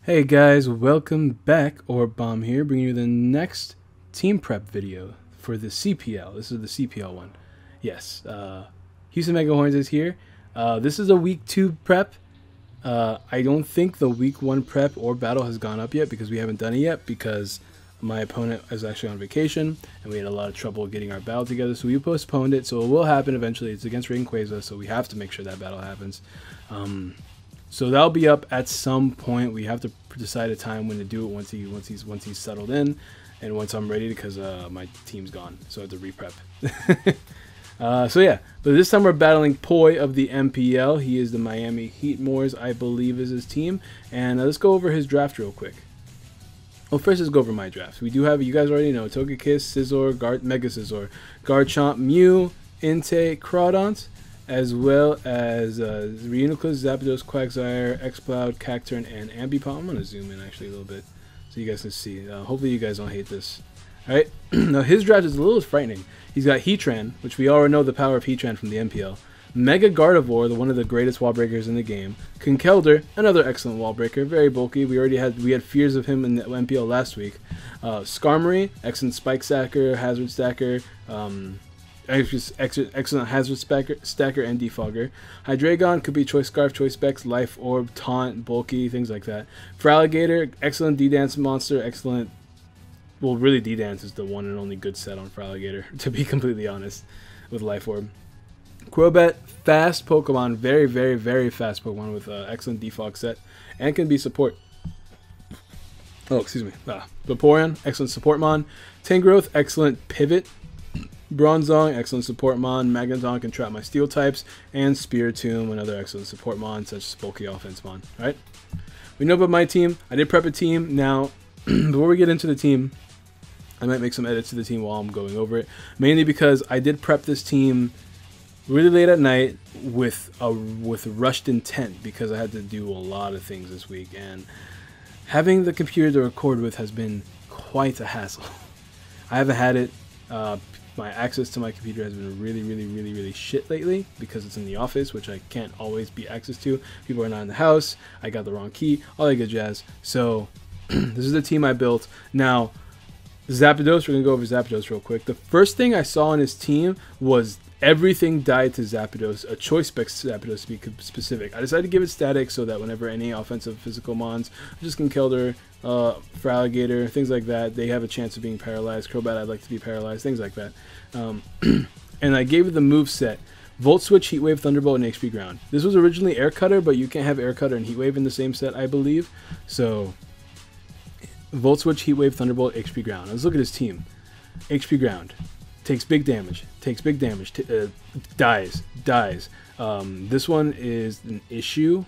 Hey guys, welcome back. Bomb here, bringing you the next team prep video for the CPL. This is the CPL one. Yes, Houston Mega Horns is here. This is a week 2 prep. I don't think the week 1 prep or battle has gone up yet because we haven't done it yet because my opponent is actually on vacation and we had a lot of trouble getting our battle together, so we postponed it. So it will happen eventually. It's against Rayquaza, so we have to make sure that battle happens. So that'll be up at some point. We have to decide a time when to do it once he's settled in, and once I'm ready because my team's gone, so I have to re-prep. So yeah, but this time we're battling Poi of the MPL. He is the Miami Heatmors, I believe, is his team. And let's go over his draft real quick. Well, first let's go over my drafts. We do have, you guys already know, Togekiss, Scizor, Mega Scizor, Garchomp, Mew, Entei, Crawdont, as well as Reuniclus, Zapdos, Quagsire, Exploud, Cacturne, and Ambipom. I'm going to zoom in actually a little bit so you guys can see. Hopefully you guys don't hate this. Alright, now his draft is a little frightening. He's got Heatran, which we already know the power of Heatran from the MPL. Mega Gardevoir, one of the greatest wall breakers in the game. Conkeldurr, another excellent wall breaker, very bulky. We had fears of him in the MPL last week. Skarmory, excellent Spike Stacker, Hazard Stacker, excellent Hazard Stacker and Defogger. Hydreigon could be Choice Scarf, Choice Specs, Life Orb, Taunt, bulky, things like that. Feraligatr, excellent D-Dance monster, excellent. Well, really, D-Dance is the one and only good set on Feraligatr, to be completely honest, with Life Orb. Crobat, fast Pokemon, very, very, very fast Pokemon with excellent defog set, and can be support. Oh, excuse me. Vaporeon, excellent support mon. Tangrowth, excellent pivot. Bronzong, excellent support mon. Magneton can trap my steel types, and Spiritomb, another excellent support mon, such as bulky offense mon. Alright? We know about my team. I did prep a team. Now, before we get into the team, I might make some edits to the team while I'm going over it. Mainly because I did prep this team really late at night with rushed intent because I had to do a lot of things this week, and having the computer to record with has been quite a hassle. I haven't had it. My access to my computer has been really shit lately because it's in the office, which I can't always be access to. People are not in the house. I got the wrong key, all that good jazz. So this is the team I built. Now, Zapdos, we're going to go over Zapdos real quick. The first thing I saw on his team was everything died to Zapdos, a Choice Spec Zapdos to be specific. I decided to give it static so that whenever any offensive physical mons, just Conkeldurr, Feraligatr, things like that, they have a chance of being paralyzed. Crobat, I'd like to be paralyzed, things like that. And I gave it the move set. Volt Switch, Heat Wave, Thunderbolt, and HP Ground. This was originally Air Cutter, but you can't have Air Cutter and Heat Wave in the same set, I believe. So, Volt Switch, Heat Wave, Thunderbolt, HP Ground. Let's look at his team. HP Ground. Takes big damage. Dies. This one is an issue,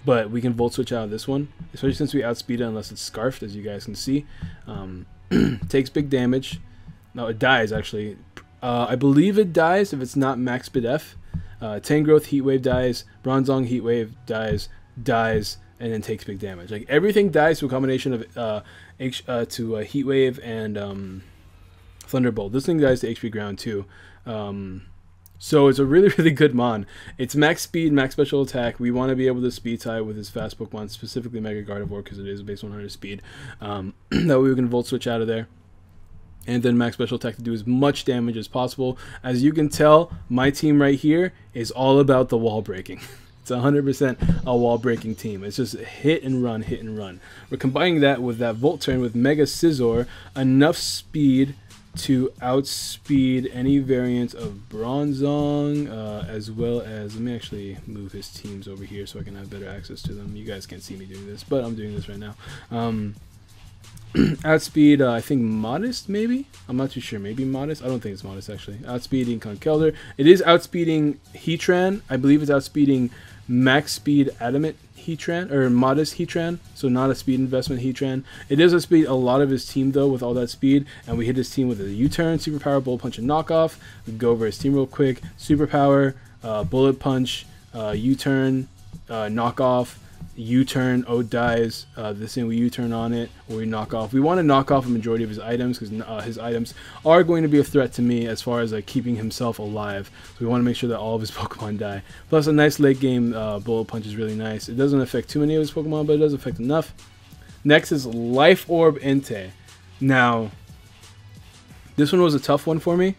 but we can Volt Switch out of this one, especially since we outspeed it unless it's Scarfed, as you guys can see. Takes big damage. No, it dies, actually. I believe it dies if it's not Max Speed F. Tangrowth, Heat Wave dies. Bronzong, Heat Wave dies, and then takes big damage. Like, everything dies to a combination of Heat Wave and Thunderbolt. This thing dies to HP Ground too. So it's a really good mon. It's max speed, max special attack. We want to be able to speed tie with his fast Pokemon, specifically Mega Gardevoir because it is base 100 speed. That way we can Volt Switch out of there. And then max special attack to do as much damage as possible. As you can tell, my team right here is all about the wall breaking. It's 100% a wall breaking team. It's just hit and run, hit and run. We're combining that with that Volt Turn with Mega Scizor, enough speed to outspeed any variant of Bronzong, as well as, let me actually move his teams over here so I can have better access to them. You guys can't see me doing this, but I'm doing this right now. Outspeed, I think Modest, maybe? I'm not too sure. Maybe Modest? I don't think it's Modest, actually. Outspeeding Conkeldurr. It is outspeeding Heatran. I believe it's outspeeding Max Speed Adamant Heatran, or Modest Heatran, so not a speed investment Heatran. It does outspeed a lot of his team, though, with all that speed, and we hit his team with a U-Turn, Superpower, Bullet Punch, and Knockoff. We can go over his team real quick. Superpower, Bullet Punch, U-Turn, Knockoff, U-turn, O dies, this thing we U-turn on it, or we knock off. We want to knock off a majority of his items because his items are going to be a threat to me as far as like keeping himself alive. So we want to make sure that all of his Pokemon die. Plus a nice late game Bullet Punch is really nice. It doesn't affect too many of his Pokemon, but it does affect enough. Next is Life Orb Entei. Now, this one was a tough one for me,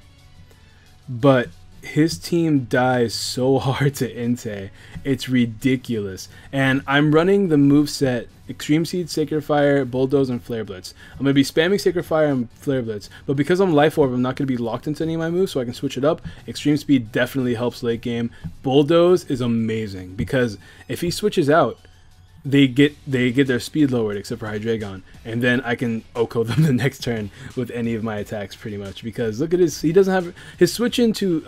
but his team dies so hard to Entei. It's ridiculous. And I'm running the moveset Extreme Seed, Sacred Fire, Bulldoze, and Flare Blitz. I'm going to be spamming Sacred Fire and Flare Blitz, but because I'm Life Orb, I'm not going to be locked into any of my moves, so I can switch it up. Extreme Speed definitely helps late game. Bulldoze is amazing, because if he switches out, they get their speed lowered, except for Hydreigon, and then I can Oko them the next turn with any of my attacks, pretty much. Because look at he doesn't have his switch into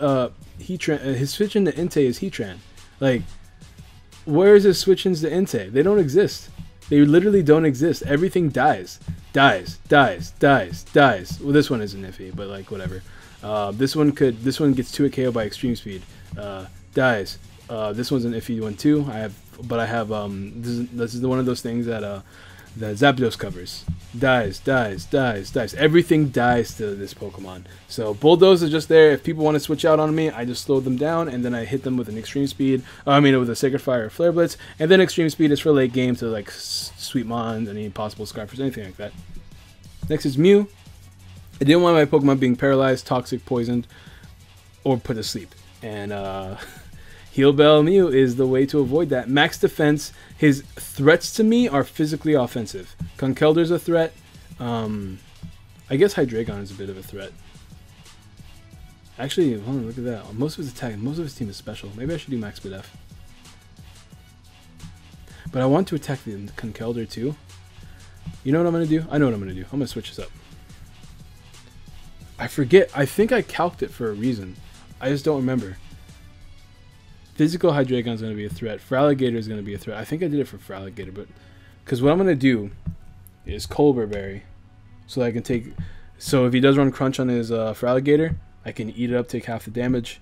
his switch into Entei is Heatran. Like, where is his switch into Entei? They don't exist. They literally don't exist. Everything dies. Well, this one isn't iffy, but like whatever. This one gets 2 KO by Extreme Speed. Dies. This one's an iffy one too. I have this is one of those things that Zapdos covers. Dies. Everything dies to this Pokemon. So Bulldoze is just there. If people want to switch out on me, I just slow them down, and then I hit them with an Extreme Speed. With a Sacred Fire or Flare Blitz, and then Extreme Speed is for late game to like Sweet Mons, any possible Scarfers, anything like that. Next is Mew. I didn't want my Pokemon being paralyzed, toxic, poisoned, or put to sleep, and Heal Bell Mew is the way to avoid that. Max defense. His threats to me are physically offensive. Conkeldur's a threat. I guess Hydreigon is a bit of a threat. Actually, hold on, look at that. Most of his team is special. Maybe I should do Max Speed F. But I want to attack the Conkeldur too. You know what I'm going to do? I know what I'm going to do. I'm going to switch this up. I forget. I think I calced it for a reason. I just don't remember. Physical Hydreigon is going to be a threat. Feraligatr is going to be a threat. I think I did it for Feraligatr, but because what I'm going to do is Colbur Berry, so that I can take. So if he does run Crunch on his Feraligatr, I can eat it up, take half the damage.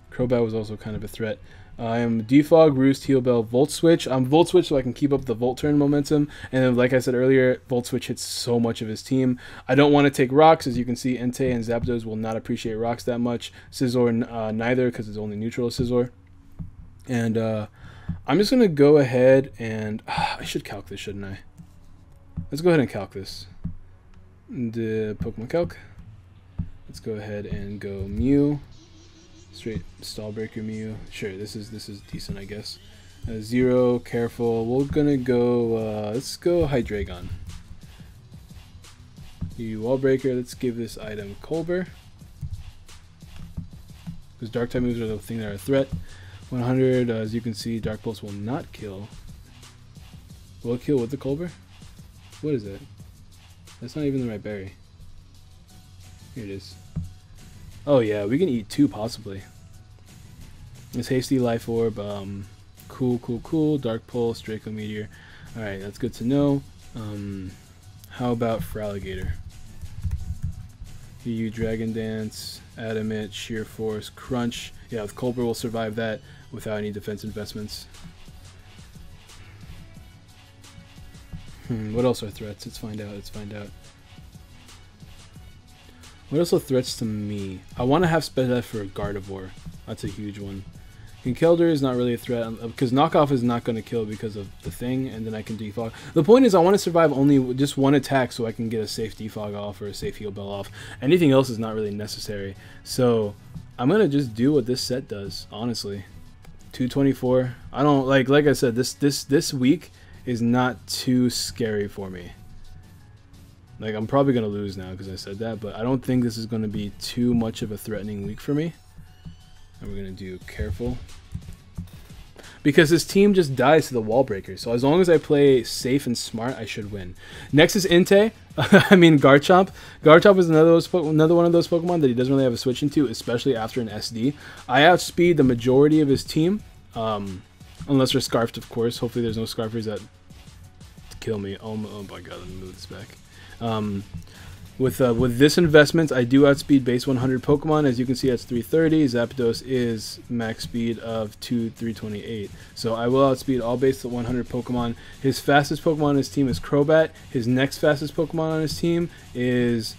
Crobat was also kind of a threat. I am Defog, Roost, Heal Bell, Volt Switch. I'm Volt Switch so I can keep up the Volt turn momentum. And then, like I said earlier, Volt Switch hits so much of his team. I don't want to take rocks. As you can see, Entei and Zapdos will not appreciate rocks that much. Scizor neither, because it's only neutral Scizor. And I'm just going to go ahead and... I should calc this, shouldn't I? Let's go ahead and calc this. The Pokemon Calc. Let's go ahead and go Mew. Straight Stallbreaker Mew. Sure, this is decent, I guess. 0, careful. We're gonna go. Let's go Hydreigon. You Wall Breaker. Let's give this item Colbur, because Dark type moves are the thing that are a threat. 100. As you can see, Dark Pulse will not kill. Will it kill with the Colbur? What is that? That's not even the right berry. Here it is. Oh yeah, we can eat 2 possibly. This Hasty Life Orb, cool. Dark Pulse, Draco Meteor. Alright, that's good to know. How about Feraligatr? You Dragon Dance, Adamant, Sheer Force, Crunch. Yeah, with Colbur will survive that without any defense investments. What else are threats? Let's find out. What else are threats to me? I want to have Sped for Gardevoir. That's a huge one. Conkeldurr is not really a threat, because Knockoff is not going to kill because of the thing, and then I can defog. The point is I want to survive only just 1 attack so I can get a safe defog off or a safe heal bell off. Anything else is not really necessary. So I'm going to just do what this set does, honestly. 224. I don't like I said, this week is not too scary for me. Like, I'm probably going to lose now because I said that, but I don't think this is going to be too much of a threatening week for me. And we're going to do careful, because his team just dies to the Wall Breaker. So as long as I play safe and smart, I should win. Next is Entei. Garchomp. Garchomp is another one of those Pokemon that he doesn't really have a switch into, especially after an SD. I outspeed the majority of his team, unless they're Scarfed, of course. Hopefully there's no Scarfers that kill me. Oh my god, let me move this back. With this investment, I do outspeed base 100 Pokemon. As you can see, that's 330. Zapdos is max speed of 328. So I will outspeed all base 100 Pokemon. His fastest Pokemon on his team is Crobat. His next fastest Pokemon on his team is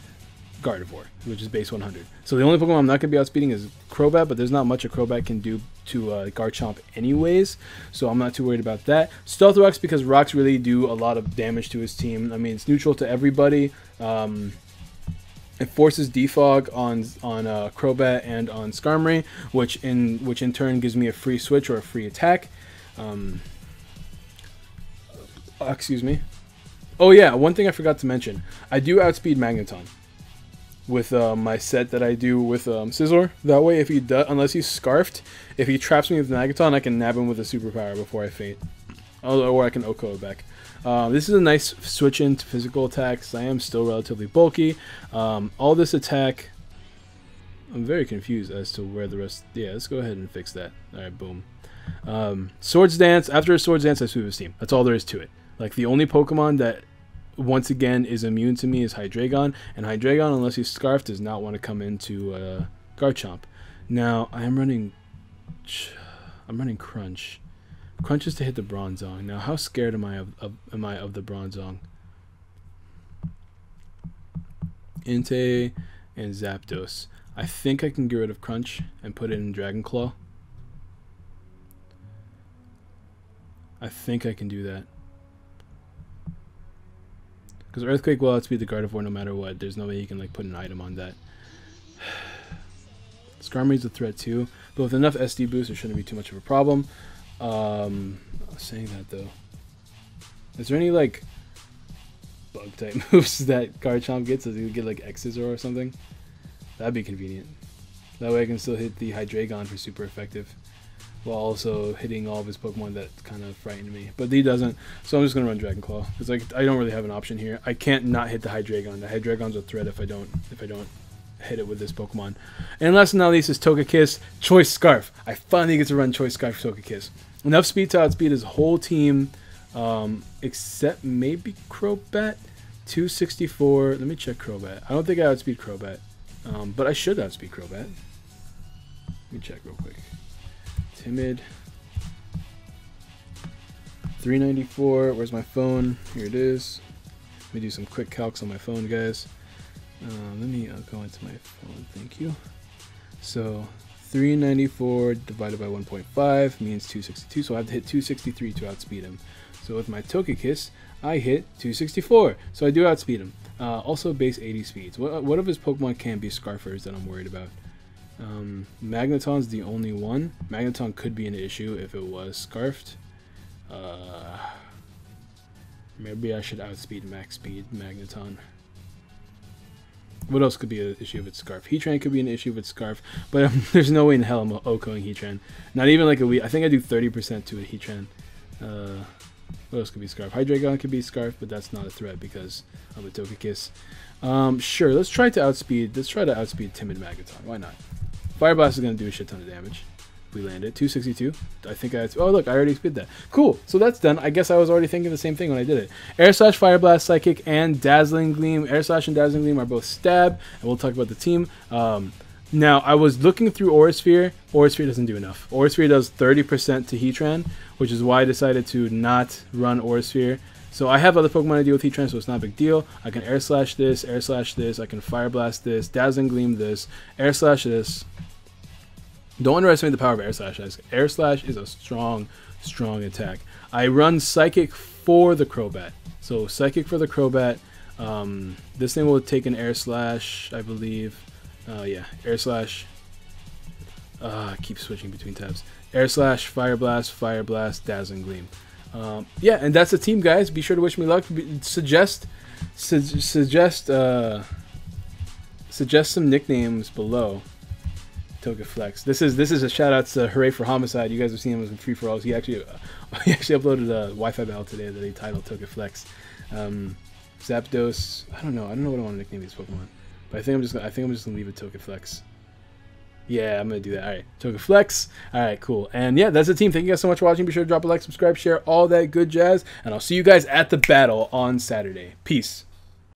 Gardevoir, which is base 100. So the only Pokemon I'm not going to be outspeeding is Crobat, but there's not much a Crobat can do to Garchomp anyways, so I'm not too worried about that. Stealth Rocks, because Rocks really do a lot of damage to his team. I mean, it's neutral to everybody. It forces Defog on Crobat and on Skarmory, which in turn gives me a free switch or a free attack. Excuse me. Oh yeah, one thing I forgot to mention. I do outspeed Magneton with my set that I do with Scizor. That way, if he does, unless he's Scarfed, if he traps me with Magneton, I can nab him with a superpower before I faint. Or I can Oko it back. This is a nice switch into physical attacks. I am still relatively bulky. All this attack, I'm very confused as to where the rest. Yeah, let's go ahead and fix that. All right, boom. Swords Dance. After a Swords Dance, I sweep his team. That's all there is to it. Like, the only Pokemon that, once again, is immune to me is Hydreigon. And Hydreigon, unless he's Scarfed, does not want to come into Garchomp. Now, I'm running Crunch. Crunch is to hit the Bronzong. Now, how scared am I of the Bronzong? Entei and Zapdos. I think I can get rid of Crunch and put it in Dragon Claw. I think I can do that. Because Earthquake will outspeed the Gardevoir no matter what. There's no way you can like put an item on that. Skarmory's a threat too, but with enough SD boost, it shouldn't be too much of a problem. Saying that though, is there any like bug type moves that Garchomp gets? Does he get like X's or something? That'd be convenient. That way I can still hit the Hydreigon for super effective, while also hitting all of his Pokemon that kind of frightened me. But he doesn't, so I'm just gonna run Dragon Claw because like I don't really have an option here. I can't not hit the Hydreigon. The Hydreigon's a threat if I don't hit it with this Pokemon. And last but not least is Togekiss Choice Scarf. I finally get to run Choice Scarf Togekiss. Enough speed to outspeed his whole team, except maybe Crobat. 264. Let me check Crobat. I don't think I outspeed Crobat, but I should outspeed Crobat. Let me check real quick. Timid. 394. Where's my phone? Here it is. Let me do some quick calcs on my phone, guys. Let me go into my phone. Thank you. So 394 divided by 1.5 means 262. So I have to hit 263 to outspeed him. So with my Togekiss, I hit 264. So I do outspeed him. Also base 80 speeds. What of his Pokemon can be Scarfers that I'm worried about? Magneton's the only one. Magneton could be an issue if it was Scarfed. Maybe I should outspeed max speed Magneton. What else could be an issue if it's Scarf? Heatran could be an issue if it's Scarf, but there's no way in hell I'm Okoing Heatran. Not even like a week. I think I do 30% to a Heatran. What else could be Scarf? Hydreigon could be Scarf, but that's not a threat because of a Togekiss. Sure, let's try to outspeed Timid Magneton. Why not? Fire Blast is going to do a shit ton of damage. If we land it. 262. I think oh look, I already speed that. Cool, so that's done. I guess I was already thinking the same thing when I did it. Air Slash, Fire Blast, Psychic, and Dazzling Gleam. Air Slash and Dazzling Gleam are both stab, and we'll talk about the team. Now, I was looking through Aura Sphere. Aura Sphere doesn't do enough. Aura Sphere does 30% to Heatran, which is why I decided to not run Aura Sphere. So I have other Pokemon to deal with Heatran, so it's not a big deal. I can Air Slash this, Air Slash this, I can Fire Blast this, Dazzling Gleam this, Air Slash this. Don't underestimate the power of Air Slash. Air Slash is a strong, strong attack. I run Psychic for the Crobat. So Psychic for the Crobat. This thing will take an Air Slash, I believe. Yeah, Air Slash. I keep switching between tabs. Air Slash, Fire Blast, Dazzling Gleam. Yeah, and that's the team, guys. Be sure to wish me luck. Suggest some nicknames below. Togeflex. This is a shout out to Hooray for Homicide. You guys have seen him as free for alls. He actually uploaded a Wi-Fi battle today that he titled Togeflex. Zapdos. I don't know what I want to nickname these Pokemon, but I think I'm just gonna leave it Togeflex. Yeah, I'm gonna do that. All right, Togeflex. All right, cool. And yeah, that's the team. Thank you guys so much for watching. Be sure to drop a like, subscribe, share, all that good jazz, and I'll see you guys at the battle on Saturday. Peace.